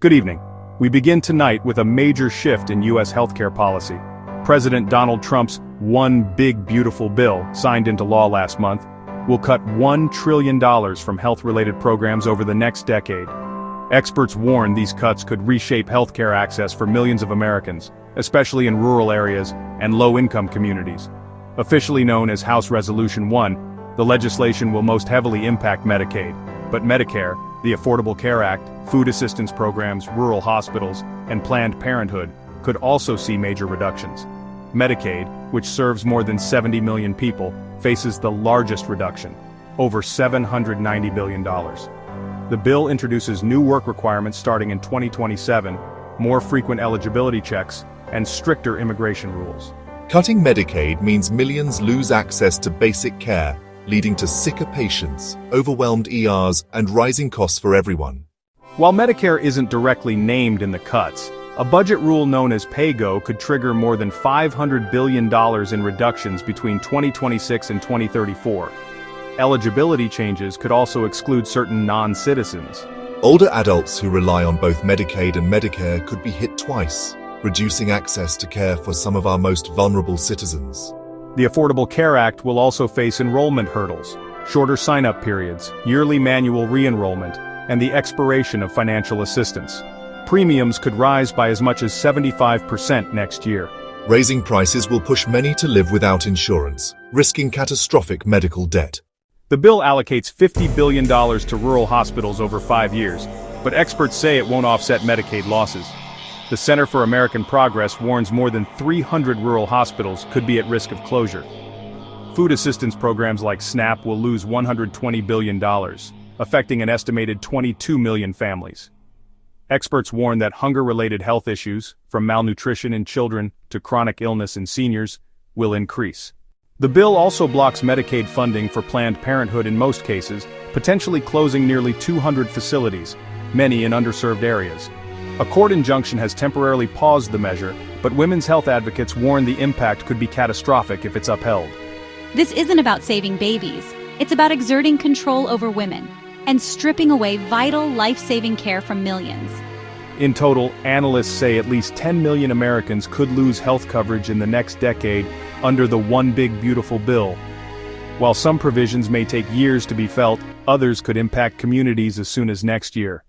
Good evening. We begin tonight with a major shift in U.S. healthcare policy. President Donald Trump's One Big Beautiful Bill, signed into law last month, will cut $1 trillion from health-related programs over the next decade. Experts warn these cuts could reshape healthcare access for millions of Americans, especially in rural areas and low-income communities. Officially known as House Resolution 1, the legislation will most heavily impact Medicaid, but Medicare, the Affordable Care Act, food assistance programs, rural hospitals, and Planned Parenthood could also see major reductions. Medicaid, which serves more than 70 million people, faces the largest reduction, over $790 billion. The bill introduces new work requirements starting in 2027, more frequent eligibility checks, and stricter immigration rules. Cutting Medicaid means millions lose access to basic care, leading to sicker patients, overwhelmed ERs, and rising costs for everyone. While Medicare isn't directly named in the cuts, a budget rule known as PAYGO could trigger more than $500 billion in reductions between 2026 and 2034. Eligibility changes could also exclude certain non-citizens. Older adults who rely on both Medicaid and Medicare could be hit twice, reducing access to care for some of our most vulnerable citizens. The Affordable Care Act will also face enrollment hurdles, shorter sign-up periods, yearly manual re-enrollment, and the expiration of financial assistance. Premiums could rise by as much as 75% next year. Raising prices will push many to live without insurance, risking catastrophic medical debt. The bill allocates $50 billion to rural hospitals over 5 years, but experts say it won't offset Medicaid losses. The Center for American Progress warns more than 300 rural hospitals could be at risk of closure. Food assistance programs like SNAP will lose $120 billion, affecting an estimated 22 million families. Experts warn that hunger-related health issues, from malnutrition in children to chronic illness in seniors, will increase. The bill also blocks Medicaid funding for Planned Parenthood in most cases, potentially closing nearly 200 facilities, many in underserved areas. A court injunction has temporarily paused the measure, but women's health advocates warn the impact could be catastrophic if it's upheld. This isn't about saving babies. It's about exerting control over women and stripping away vital, life-saving care from millions. In total, analysts say at least 10 million Americans could lose health coverage in the next decade under the One Big Beautiful Bill. While some provisions may take years to be felt, others could impact communities as soon as next year.